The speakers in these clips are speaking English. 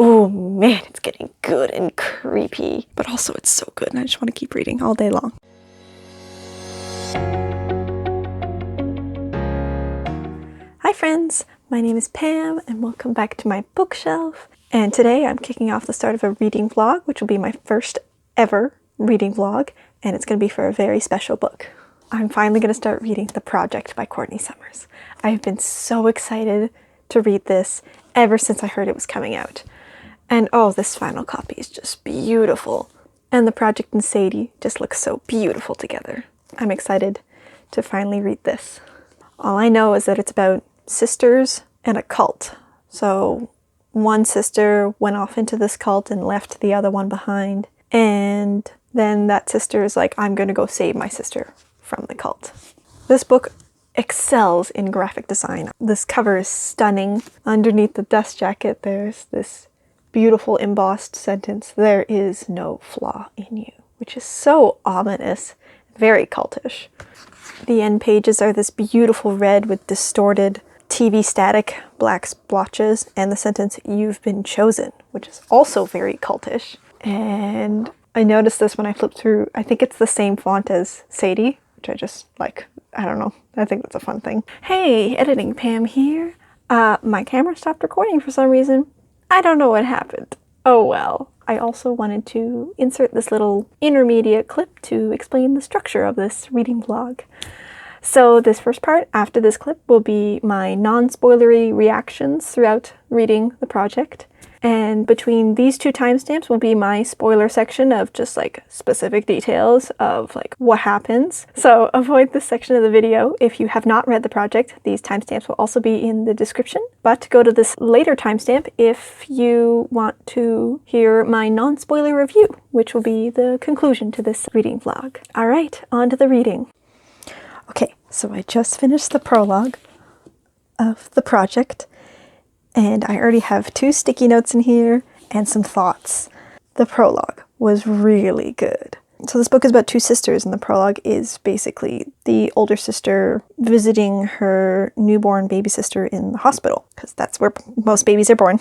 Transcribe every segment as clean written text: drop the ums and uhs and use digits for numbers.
Oh man, it's getting good and creepy. But also it's so good and I just want to keep reading all day long. Hi friends, my name is Pam and welcome back to my bookshelf. And today I'm kicking off the start of a reading vlog, which will be my first ever reading vlog, and it's going to be for a very special book. I'm finally going to start reading The Project by Courtney Summers. I've been so excited to read this ever since I heard it was coming out. And oh, this final copy is just beautiful. And The Project and Sadie just look so beautiful together. I'm excited to finally read this. All I know is that it's about sisters and a cult. So one sister went off into this cult and left the other one behind. And then that sister is like, I'm going to go save my sister from the cult. This book excels in graphic design. This cover is stunning. Underneath the dust jacket, there's this beautiful embossed sentence, "There is no flaw in you," which is so ominous, very cultish. The end pages are this beautiful red with distorted TV static black splotches and the sentence, "You've been chosen," which is also very cultish. And I noticed this when I flipped through, I think it's the same font as Sadie, which I just like, I don't know, I think that's a fun thing. Hey, editing Pam here. My camera stopped recording for some reason. I don't know what happened. Oh well. I also wanted to insert this little intermediate clip to explain the structure of this reading vlog. So this first part, after this clip, will be my non-spoilery reactions throughout reading The Project. And between these two timestamps will be my spoiler section of just like specific details of like what happens. So avoid this section of the video if you have not read The Project. These timestamps will also be in the description. But go to this later timestamp if you want to hear my non-spoiler review, which will be the conclusion to this reading vlog. All right, on to the reading. Okay, so I just finished the prologue of The Project. And I already have 2 sticky notes in here and some thoughts. The prologue was really good. So this book is about 2 sisters, and the prologue is basically the older sister visiting her newborn baby sister in the hospital, because that's where most babies are born.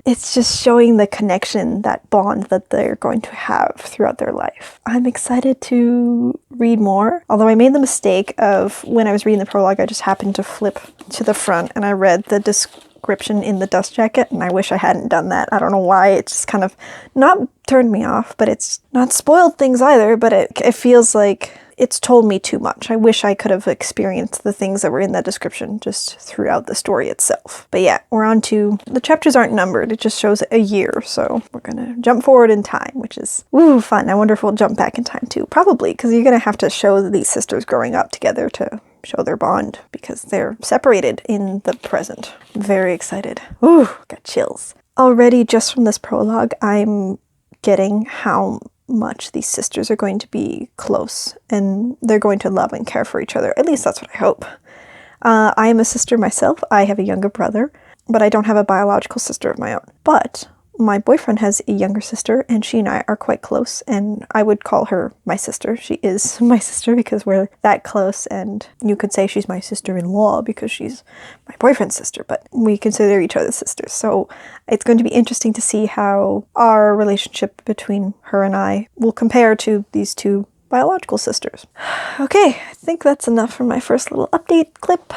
It's just showing the connection, that bond that they're going to have throughout their life. I'm excited to read more, although I made the mistake of, when I was reading the prologue, I just happened to flip to the front and I read the description in the dust jacket, and I wish I hadn't done that. I don't know why. It just kind of not turned me off, but it's not spoiled things either, but it feels like it's told me too much. I wish I could have experienced the things that were in that description just throughout the story itself. But yeah, we're on to, the chapters aren't numbered, it just shows a year, so we're gonna jump forward in time, which is fun. I wonder if we'll jump back in time too. Probably, because you're gonna have to show these sisters growing up together to show their bond, because they're separated in the present. Very excited. Ooh, got chills. Already just from this prologue, I'm getting how much these sisters are going to be close, and they're going to love and care for each other. At least that's what I hope. I am a sister myself. I have a younger brother, but I don't have a biological sister of my own. But my boyfriend has a younger sister, and she and I are quite close, and I would call her my sister. She is my sister because we're that close, and you could say she's my sister-in-law because she's my boyfriend's sister, but we consider each other sisters. So it's going to be interesting to see how our relationship between her and I will compare to these 2 biological sisters. Okay, I think that's enough for my first little update clip.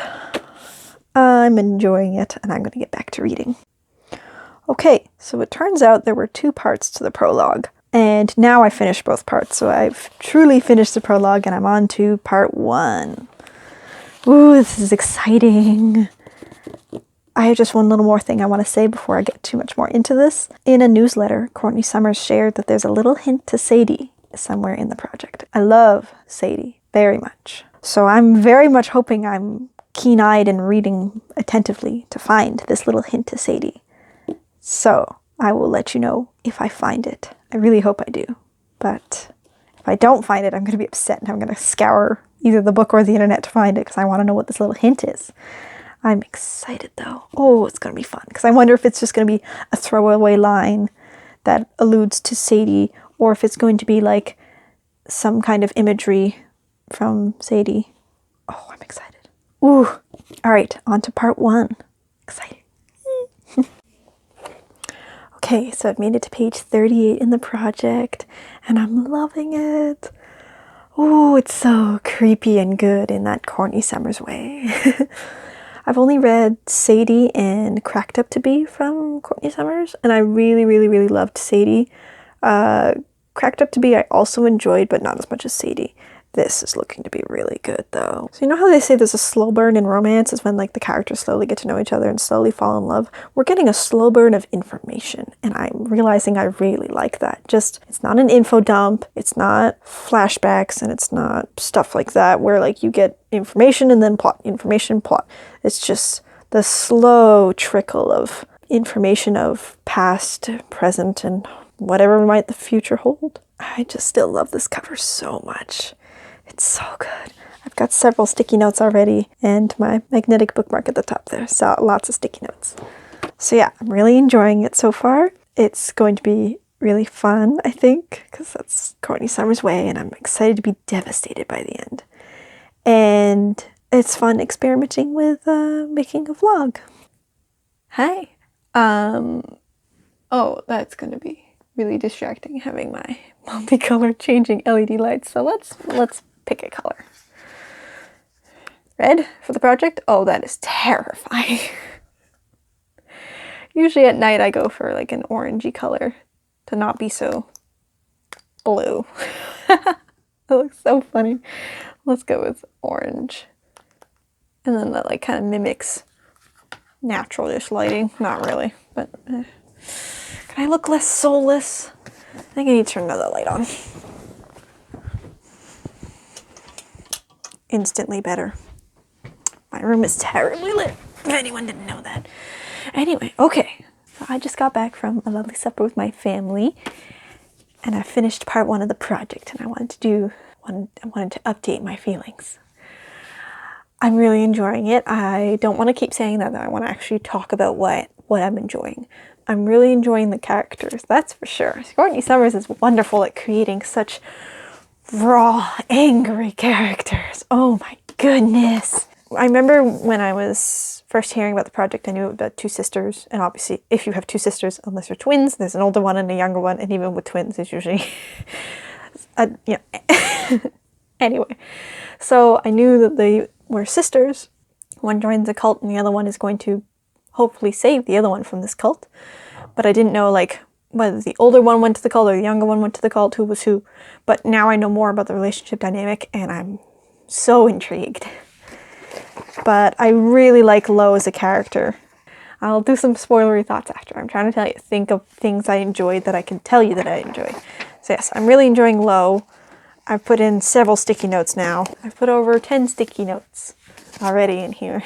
I'm enjoying it, and I'm going to get back to reading. Okay, so it turns out there were 2 parts to the prologue, and now I finished both parts, so I've truly finished the prologue and I'm on to part 1. Ooh, this is exciting. I have just one little more thing I want to say before I get too much more into this. In a newsletter, Courtney Summers shared that there's a little hint to Sadie somewhere in the project. I love Sadie very much, so I'm very much hoping I'm keen-eyed and reading attentively to find this little hint to Sadie. So I will let you know if I find it. I really hope I do. But if I don't find it, I'm going to be upset and I'm going to scour either the book or the internet to find it because I want to know what this little hint is. I'm excited though. Oh, it's going to be fun because I wonder if it's just going to be a throwaway line that alludes to Sadie, or if it's going to be like some kind of imagery from Sadie. Oh, I'm excited. Ooh. All right, on to part 1. Excited. Okay, so I've made it to page 38 in the project, and I'm loving it. Oh, it's so creepy and good in that Courtney Summers way. I've only read Sadie and Cracked Up to Be from Courtney Summers, and I really, really, really loved Sadie. Cracked Up to Be I also enjoyed, but not as much as Sadie. This is looking to be really good, though. So you know how they say there's a slow burn in romance is when like the characters slowly get to know each other and slowly fall in love? We're getting a slow burn of information, and I'm realizing I really like that. Just, it's not an info dump, it's not flashbacks, and it's not stuff like that where like you get information and then plot, information, plot. It's just the slow trickle of information of past, present, and whatever might the future hold. I just still love this cover so much. It's so good. I've got several sticky notes already and my magnetic bookmark at the top there, so lots of sticky notes. So yeah, I'm really enjoying it so far. It's going to be really fun, I think, because that's Courtney Summers' way, and I'm excited to be devastated by the end. And it's fun experimenting with making a vlog. Hi. Oh, that's going to be really distracting having my multicolor changing LED lights. So let's pick a color. Red for the project? Oh, that is terrifying. Usually at night I go for like an orangey color to not be so blue. That looks so funny. Let's go with orange. And then that like kind of mimics natural-ish lighting. Not really, but can I look less soulless? I think I need to turn another light on. Instantly better. My room is terribly lit, if anyone didn't know that. Anyway, okay. So I just got back from a lovely supper with my family, and I finished part 1 of the project, and I wanted to update my feelings. I'm really enjoying it. I don't want to keep saying that, though. I want to actually talk about what I'm enjoying. I'm really enjoying the characters, that's for sure. Courtney Summers is wonderful at creating such raw, angry characters. Oh my goodness. I remember when I was first hearing about the project, I knew about 2 sisters, and obviously if you have 2 sisters, unless they're twins, there's an older one and a younger one, and even with twins there's usually yeah. Anyway, so I knew that they were sisters. One joins a cult and the other one is going to hopefully save the other one from this cult, but I didn't know like whether the older one went to the cult or the younger one went to the cult, who was who. But now I know more about the relationship dynamic and I'm so intrigued. But I really like Lo as a character. I'll do some spoilery thoughts after. I'm trying to think of things I enjoyed that I can tell you that I enjoy. So yes, I'm really enjoying Lo. I've put in several sticky notes now. I've put over 10 sticky notes already in here.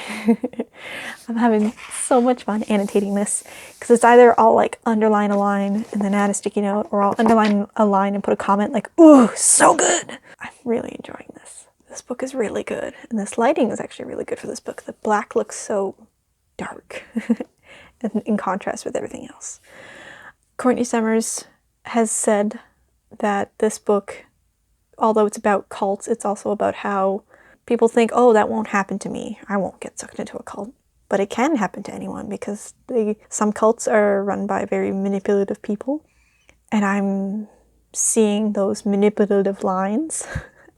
I'm having so much fun annotating this because it's either I'll like underline a line and then add a sticky note, or I'll underline a line and put a comment like, ooh, so good. I'm really enjoying this. This book is really good, and this lighting is actually really good for this book. The black looks so dark in contrast with everything else. Courtney Summers has said that this book, although it's about cults, it's also about how people think, oh, that won't happen to me. I won't get sucked into a cult. But it can happen to anyone because some cults are run by very manipulative people. And I'm seeing those manipulative lines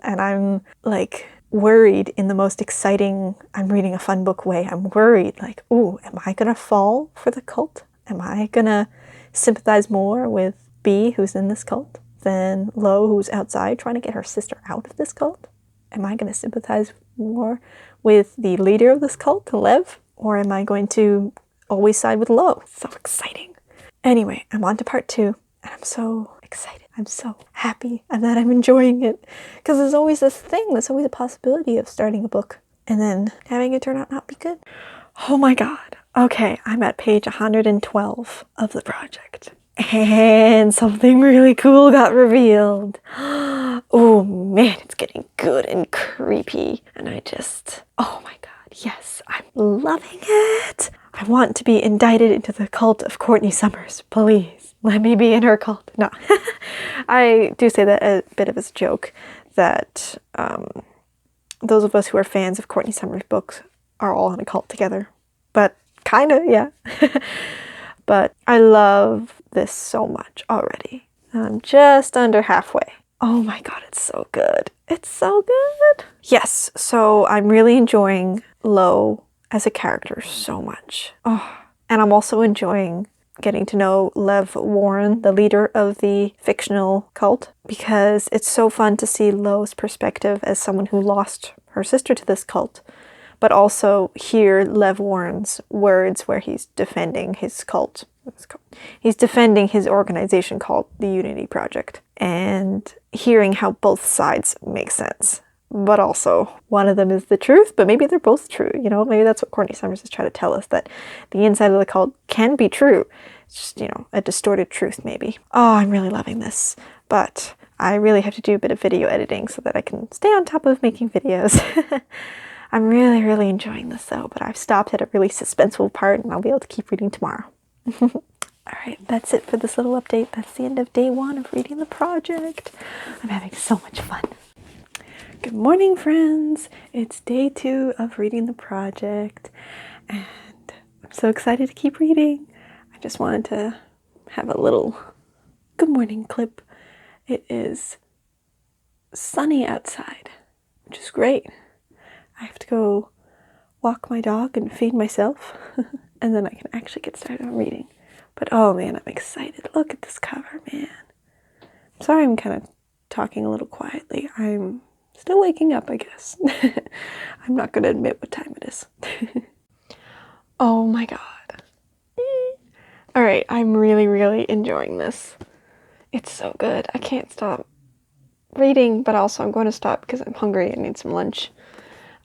and I'm like worried in the most exciting, I'm reading a fun book way. I'm worried like, ooh, am I gonna fall for the cult? Am I gonna sympathize more with B, who's in this cult, than Lo, who's outside trying to get her sister out of this cult? Am I going to sympathize more with the leader of this cult, Lev? Or am I going to always side with Lo? So exciting. Anyway, I'm on to part 2, and I'm so excited. I'm so happy and that I'm enjoying it. Because there's always this thing, there's always a possibility of starting a book and then having it turn out not be good. Oh my god. Okay, I'm at page 112 of the project. And something really cool got revealed. Oh man, it's getting good and creepy. And oh my god, yes, I'm loving it. I want to be indicted into the cult of Courtney Summers. Please, let me be in her cult. No, I do say that a bit of as a joke, that those of us who are fans of Courtney Summers books are all in a cult together. But kind of, yeah. But I love this so much already. I'm just under halfway. Oh my god, it's so good. It's so good. Yes, so I'm really enjoying Lo as a character so much. Oh, and I'm also enjoying getting to know Lev Warren, the leader of the fictional cult, because it's so fun to see Lo's perspective as someone who lost her sister to this cult, but also hear Lev Warren's words where he's defending his cult. He's defending his organization called the Unity Project, and hearing how both sides make sense. But also, one of them is the truth, but maybe they're both true, you know? Maybe that's what Courtney Summers is trying to tell us, that the inside of the cult can be true. It's just, you know, a distorted truth, maybe. Oh, I'm really loving this. But I really have to do a bit of video editing so that I can stay on top of making videos. I'm really, really enjoying this, though, but I've stopped at a really suspenseful part, and I'll be able to keep reading tomorrow. Alright, that's it for this little update. That's the end of day 1 of reading the project. I'm having so much fun. Good morning, friends! It's day 2 of reading the project, and I'm so excited to keep reading. I just wanted to have a little good morning clip. It is sunny outside, which is great. I have to go walk my dog and feed myself, and then I can actually get started on reading. But oh man, I'm excited. Look at this cover, man. Sorry I'm kind of talking a little quietly. I'm still waking up, I guess. I'm not going to admit what time it is. Oh my god. Alright, I'm really, really enjoying this. It's so good. I can't stop reading, but also I'm going to stop because I'm hungry and need some lunch.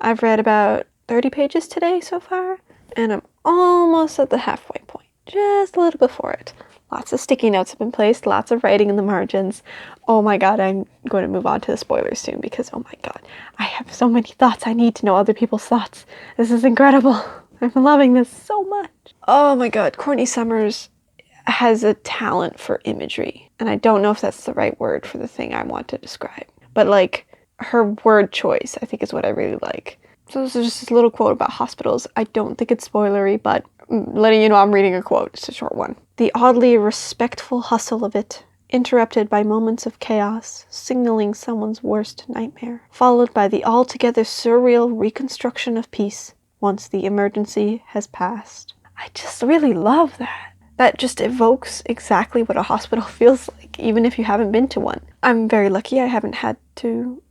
I've read about 30 pages today so far, and I'm almost at the halfway point. Just a little before it. Lots of sticky notes have been placed, lots of writing in the margins. Oh my god, I'm going to move on to the spoilers soon because, oh my god, I have so many thoughts. I need to know other people's thoughts. This is incredible. I'm loving this so much. Oh my god, Courtney Summers has a talent for imagery. And I don't know if that's the right word for the thing I want to describe. But like, her word choice, I think, is what I really like. So this is just this little quote about hospitals. I don't think it's spoilery, but letting you know I'm reading a quote. It's a short one. The oddly respectful hustle of it, interrupted by moments of chaos, signaling someone's worst nightmare, followed by the altogether surreal reconstruction of peace once the emergency has passed. I just really love that. That just evokes exactly what a hospital feels like, even if you haven't been to one. I'm very lucky I haven't had to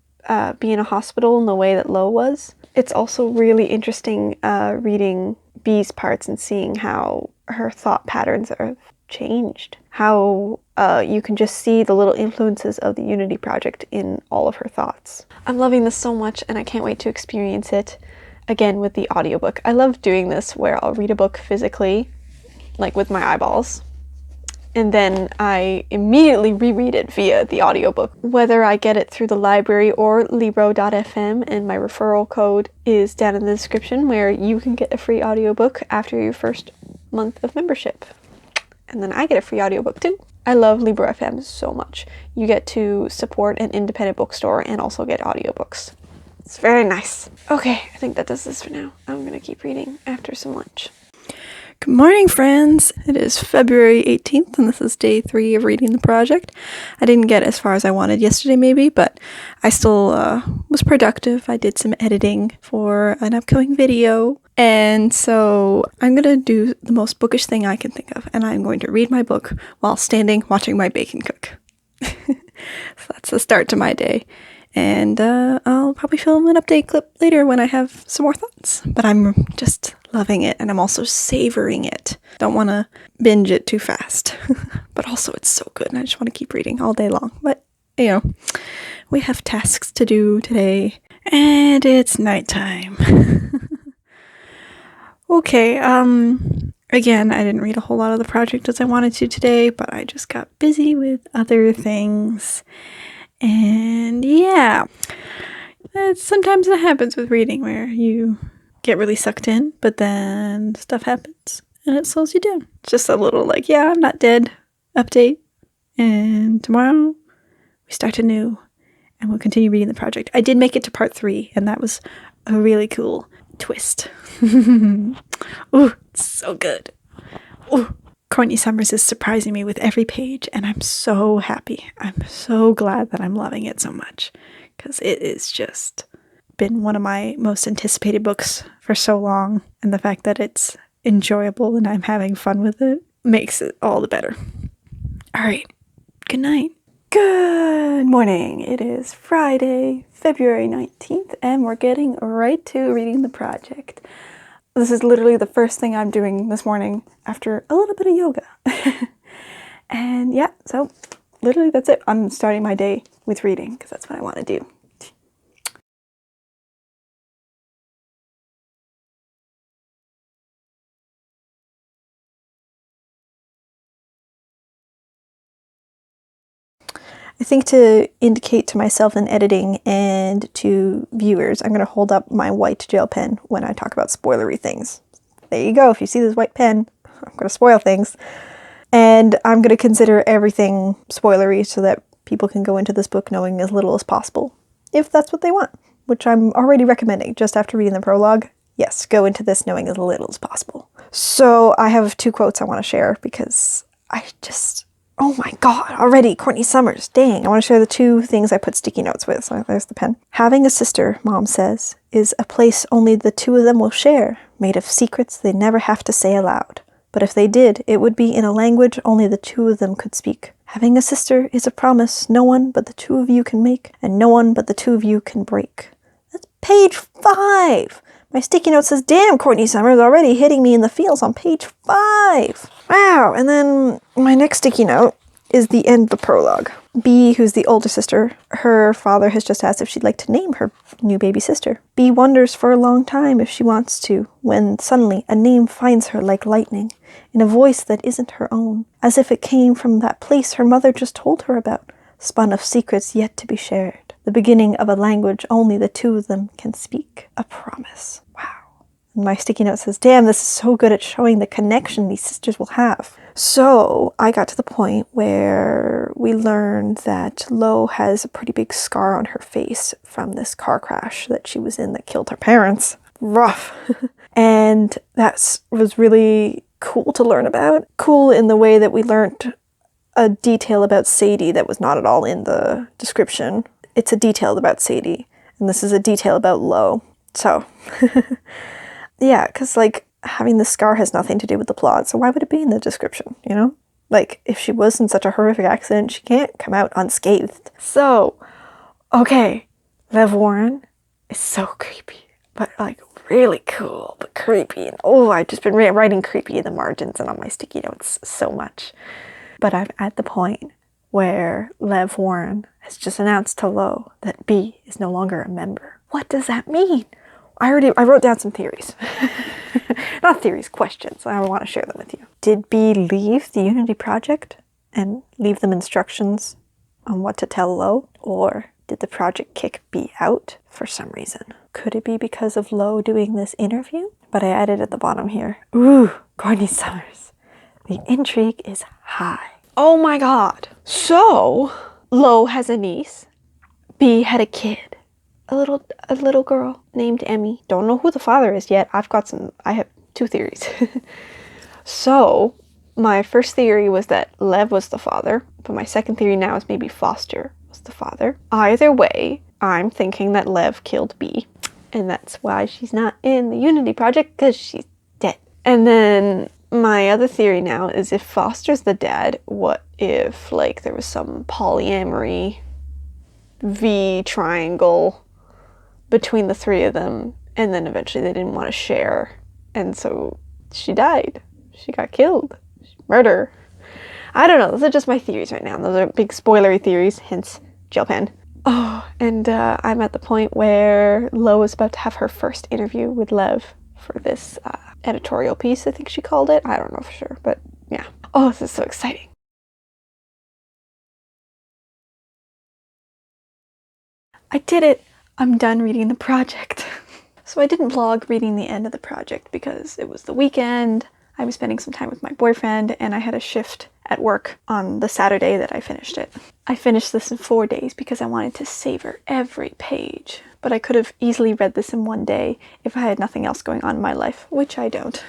be in a hospital in the way that Lo was. It's also really interesting reading Bee's parts and seeing how her thought patterns have changed. How you can just see the little influences of the Unity Project in all of her thoughts. I'm loving this so much, and I can't wait to experience it again with the audiobook. I love doing this where I'll read a book physically, like with my eyeballs, and then I immediately reread it via the audiobook, whether I get it through the library or Libro.fm, and my referral code is down in the description where you can get a free audiobook after your first month of membership. And then I get a free audiobook too. I love Libro.fm so much. You get to support an independent bookstore and also get audiobooks. It's very nice. Okay, I think that does this for now. I'm gonna keep reading after some lunch. Good morning, friends! It is February 18th, and this is day 3 of reading the project. I didn't get as far as I wanted yesterday, maybe, but I still was productive. I did some editing for an upcoming video, and so I'm gonna do the most bookish thing I can think of, and I'm going to read my book while standing watching my bacon cook. So that's the start to my day. And I'll probably film an update clip later when I have some more thoughts. But I'm just loving it, and I'm also savoring it. Don't want to binge it too fast. But also it's so good, and I just want to keep reading all day long. But, you know, we have tasks to do today, and it's nighttime. Okay, again, I didn't read a whole lot of the project as I wanted to today, but I just got busy with other things. And yeah, sometimes that happens with reading where you get really sucked in, but then stuff happens and it slows you down. Just a little like, yeah, I'm not dead update. And tomorrow we start anew and we'll continue reading the project. I did make it to part 3, and that was a really cool twist. Ooh, it's so good. Ooh, Courtney Summers is surprising me with every page, and I'm so happy. I'm so glad that I'm loving it so much, because it is just been one of my most anticipated books for so long, and the fact that it's enjoyable and I'm having fun with it makes it all the better. All right, good night. Good morning. It is Friday, February 19th, and we're getting right to reading the project. This is literally the first thing I'm doing this morning after a little bit of yoga. And yeah, so literally that's it. I'm starting my day with reading because that's what I want to do. I think to indicate to myself in editing and to viewers, I'm going to hold up my white gel pen when I talk about spoilery things. There you go. If you see this white pen, I'm going to spoil things. And I'm going to consider everything spoilery so that people can go into this book knowing as little as possible, if that's what they want, which I'm already recommending just after reading the prologue. Yes, go into this knowing as little as possible. So I have 2 quotes I want to share because oh my god, already, Courtney Summers, dang. I want to share the 2 things I put sticky notes with, so there's the pen. Having a sister, Mom says, is a place only the 2 of them will share, made of secrets they never have to say aloud. But if they did, it would be in a language only the 2 of them could speak. Having a sister is a promise no one but the 2 of you can make, and no one but the 2 of you can break. That's page 5! My sticky note says, damn, Courtney Summers already hitting me in the feels on page 5. Wow, and then my next sticky note is the end of the prologue. Bee, who's the older sister, her father has just asked if she'd like to name her new baby sister. Bee wonders for a long time if she wants to, when suddenly a name finds her like lightning, in a voice that isn't her own, as if it came from that place her mother just told her about, spun of secrets yet to be shared. The beginning of a language only the 2 of them can speak. A promise. Wow. And my sticky note says, damn, this is so good at showing the connection these sisters will have. So I got to the point where we learned that Lo has a pretty big scar on her face from this car crash that she was in that killed her parents. Rough. And that was really cool to learn about. Cool in the way that we learned a detail about Sadie that was not at all in the description. It's a detail about Sadie, and this is a detail about Lo. So, yeah, because, like, having the scar has nothing to do with the plot, so why would it be in the description, you know? Like, if she was in such a horrific accident, she can't come out unscathed. So, okay, Lev Warren is so creepy, but, like, really cool, but creepy. And, oh, I've just been writing creepy in the margins and on my sticky notes so much. But I'm at the point where Lev Warren has just announced to Lo that Bee is no longer a member. What does that mean? I wrote down some theories. Not theories, questions. I want to share them with you. Did Bee leave the Unity Project and leave them instructions on what to tell Lo? Or did the project kick Bee out for some reason? Could it be because of Lo doing this interview? But I added at the bottom here, ooh, Courtney Summers. The intrigue is high. Oh my god. So, Lo has a niece. Bee had a kid. A little girl named Emmy. Don't know who the father is yet. I have 2 theories. So, my first theory was that Lev was the father, but my second theory now is maybe Foster was the father. Either way, I'm thinking that Lev killed Bee, and that's why she's not in the Unity Project, because she's dead. And then my other theory now is if Foster's the dad, what if, like, there was some polyamory V triangle between the 3 of them, and then eventually they didn't want to share, and so she died. She got killed. Murder. I don't know. Those are just my theories right now. Those are big spoilery theories, hence gel pen. Oh, and I'm at the point where Lo is about to have her first interview with Lev for this editorial piece, I think she called it. I don't know for sure, but yeah. Oh, this is so exciting. I did it! I'm done reading the project. So I didn't vlog reading the end of the project because it was the weekend, I was spending some time with my boyfriend, and I had a shift at work on the Saturday that I finished it. I finished this in 4 days because I wanted to savor every page. But I could have easily read this in 1 day if I had nothing else going on in my life, which I don't.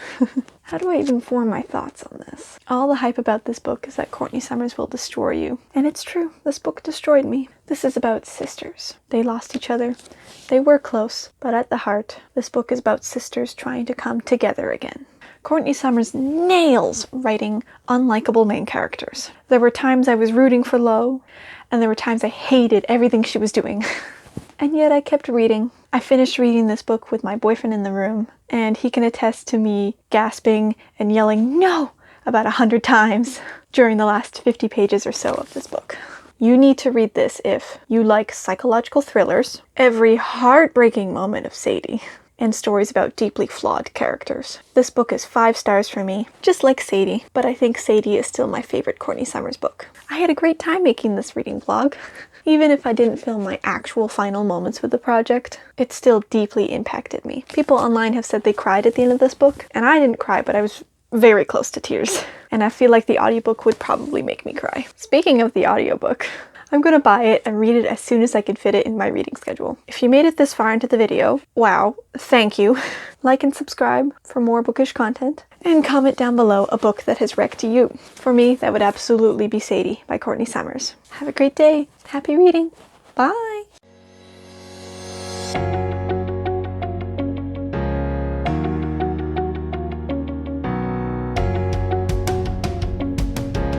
How do I even form my thoughts on this? All the hype about this book is that Courtney Summers will destroy you. And it's true, this book destroyed me. This is about sisters. They lost each other. They were close, but at the heart, this book is about sisters trying to come together again. Courtney Summers nails writing unlikable main characters. There were times I was rooting for Lo, and there were times I hated everything she was doing. And yet I kept reading. I finished reading this book with my boyfriend in the room, and he can attest to me gasping and yelling "no" about 100 times during the last 50 pages or so of this book. You need to read this if you like psychological thrillers, every heartbreaking moment of Sadie, and stories about deeply flawed characters. This book is 5 stars for me, just like Sadie, but I think Sadie is still my favorite Courtney Summers book. I had a great time making this reading vlog. Even if I didn't film my actual final moments with the project, it still deeply impacted me. People online have said they cried at the end of this book, and I didn't cry, but I was very close to tears. And I feel like the audiobook would probably make me cry. Speaking of the audiobook, I'm gonna buy it and read it as soon as I can fit it in my reading schedule. If you made it this far into the video, wow, thank you. Like and subscribe for more bookish content, and comment down below a book that has wrecked you. For me, that would absolutely be Sadie by Courtney Summers. Have a great day. Happy reading. Bye.